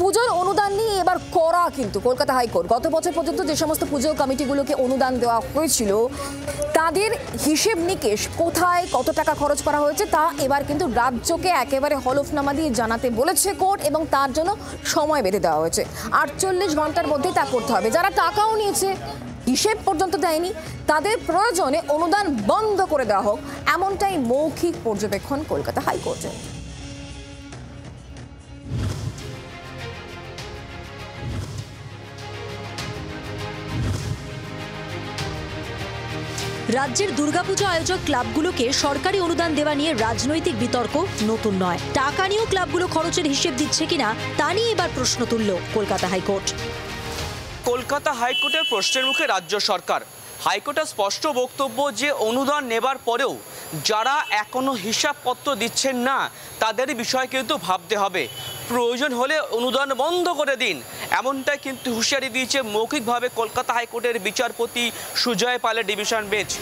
পুজোর অনুদান নিয়ে এবার কড়া কিন্তু কলকাতা হাইকোর্ট। গত বছর পর্যন্ত যে সমস্ত পুজো কমিটিগুলোকে অনুদান দেওয়া হয়েছিল তাদের হিসেব নিকেশ, কোথায় কত টাকা খরচ করা হয়েছে তা এবার কিন্তু রাজ্যকে একেবারে হলফনামা দিয়ে জানাতে বলেছে কোর্ট, এবং তার জন্য সময় বেঁধে দেওয়া হয়েছে। 48 ঘন্টার মধ্যে তা করতে হবে। যারা টাকাও নিয়েছে, হিসেব পর্যন্ত দেয়নি, তাদের প্রয়োজনে অনুদান বন্ধ করে দেওয়া হোক, এমনটাই মৌখিক পর্যবেক্ষণ কলকাতা হাইকোর্টে। রাজ্যের দুর্গাপুজো আয়োজক ক্লাবগুলোকে সরকারি অনুদান দেওয়া নিয়ে রাজনৈতিক বিতর্ক নতুন নয়। টাকা নিয়েও ক্লাবগুলো খরচের হিসেব দিচ্ছে কিনা তা নিয়ে এবার প্রশ্ন তুলল কলকাতা হাইকোর্ট। কলকাতা হাইকোর্টের প্রশ্নের মুখে রাজ্য সরকার। হাইকোর্টের স্পষ্ট বক্তব্য যে অনুদান নেবার পরেও যারা এখনো হিসাবপত্র দিচ্ছেন না তাদের বিষয় কিন্তু ভাবতে হবে, প্রয়োজন হলে অনুদান বন্ধ করে দিন, এমনটাই কিন্তু হুঁশিয়ারি দিয়েছে মৌখিকভাবে কলকাতা হাইকোর্টের বিচারপতি সুজয় পালের ডিভিশন বেঞ্চ।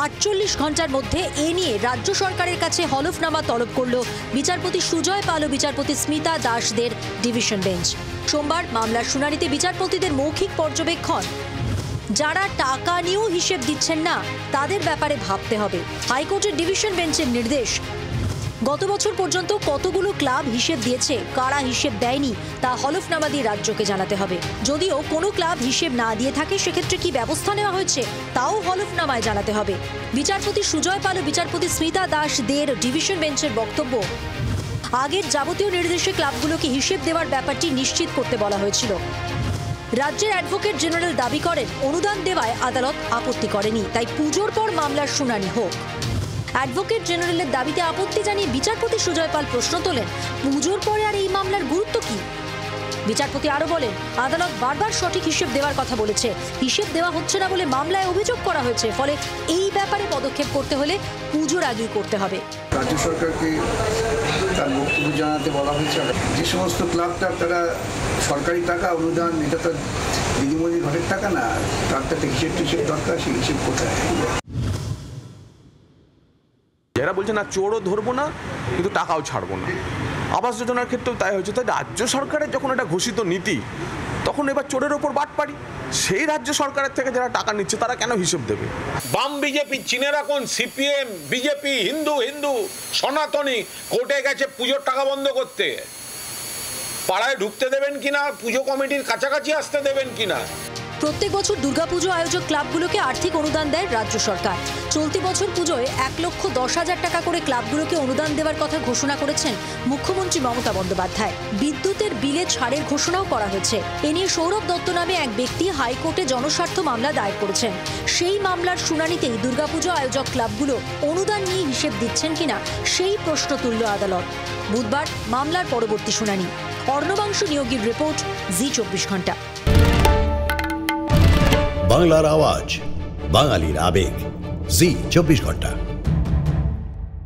48 ঘন্টার মধ্যে এ নিয়ে রাজ্য সরকারের কাছে হলফনামা তলব করল বিচারপতি সুজয় পাল ও বিচারপতি স্মিতা দাসদের ডিভিশন বেঞ্চ। সোমবার মামলার শুনানিতে বিচারপতিদের মৌখিক পর্যবেক্ষণ, যারা টাকা নিয়েও হিসেব দিচ্ছেন না তাদের ব্যাপারে ভাবতে হবে। হাইকোর্টের ডিভিশন বেঞ্চের নির্দেশ, গত বছর পর্যন্ত কতগুলো ক্লাব হিসেব দিয়েছে, কারা হিসেব দেয়নি তা হলফনামা দিয়ে রাজ্যকে জানাতে হবে। যদিও কোনো ক্লাব হিসেব না দিয়ে থাকে সেক্ষেত্রে কি ব্যবস্থা নেওয়া হয়েছে তাও হলফনামায় জানাতে হবে। বিচারপতি সুজয় পাল ও বিচারপতি স্মিতা দাসদের ডিভিশন বেঞ্চের বক্তব্য, আগের যাবতীয় নির্দেশে ক্লাবগুলোকে হিসেব দেওয়ার ব্যাপারটি নিশ্চিত করতে বলা হয়েছিল। রাজ্যের অ্যাডভোকেট জেনারেল দাবি করেন অনুদান দেওয়ায় আদালত আপত্তি করেনি, তাই পুজোর পর মামলার শুনানি হোক। অ্যাডভোকেট জেনারেলের দাবিতে আপত্তি জানিয়ে বিচারপতি সুজয় পাল প্রশ্ন তোলেন, পুজোর পরে আর এই মামলার গুরুত্ব কি? বিচারপতি আরো বলেন, আদালত বারবার সঠিক হিসেব দেওয়ার কথা বলেছে, হিসেব দেওয়া হচ্ছে না বলে মামলায় অভিযোগ করা হয়েছে, ফলে এই ব্যাপারে পদক্ষেপ করতে হলে পুজোর আগেই করতে হবে। রাজ্য সরকারকে তার বক্তব্য জানাতে বলা হয়েছে। যে সমস্ত ক্লাবটা তারা সরকারি টাকা অনুদান, এটা তো দিদিমণি ঘরের টাকা না, তার তো হিসেব টিসেব দরকার, সেই হিসেব কোথায়? যারা বলছে না চোরও ধরবো না কিন্তু টাকাও ছাড়বো না, আবাস যোজনার ক্ষেত্রেও তাই হয়েছে। তাই রাজ্য সরকারের যখন এটা ঘোষিত নীতি, তখন এবার চোরের ওপর বাটপাড়ি। সেই রাজ্য সরকারের থেকে যারা টাকা নিচ্ছে তারা কেন হিসেব দেবে? বাম বিজেপি চিনে রাখুন, সিপিএম বিজেপি হিন্দু হিন্দু সনাতনী কোর্টে গেছে পুজোর টাকা বন্ধ করতে। পাড়ায় ঢুকতে দেবেন কিনা, পুজো কমিটির কাছাকাছি আসতে দেবেন কিনা। প্রত্যেক বছর দুর্গাপুজো আয়োজক ক্লাবগুলোকে আর্থিক অনুদান দেয় রাজ্য সরকার। চলতি বছর পুজোয় 1,10,000 টাকা করে ক্লাবগুলোকে অনুদান দেওয়ার কথা ঘোষণা করেছেন মুখ্যমন্ত্রী মমতা বন্দ্যোপাধ্যায়। বিদ্যুতের বিলে ছাড়ের ঘোষণাও করা হয়েছে। এ নিয়ে সৌরভ দত্ত নামে এক ব্যক্তি হাইকোর্টে জনস্বার্থ মামলা দায়ের করেছেন। সেই মামলার শুনানিতেই দুর্গাপুজো আয়োজক ক্লাবগুলো অনুদান নিয়ে হিসেব দিচ্ছেন কিনা সেই প্রশ্ন তুলল আদালত। বুধবার মামলার পরবর্তী শুনানি। অর্ণবাংশু নিয়োগীর রিপোর্ট, জি 24 ঘন্টা। বাংলার আওয়াজ, বাঙালির আবেগ, জি 24 ঘন্টা।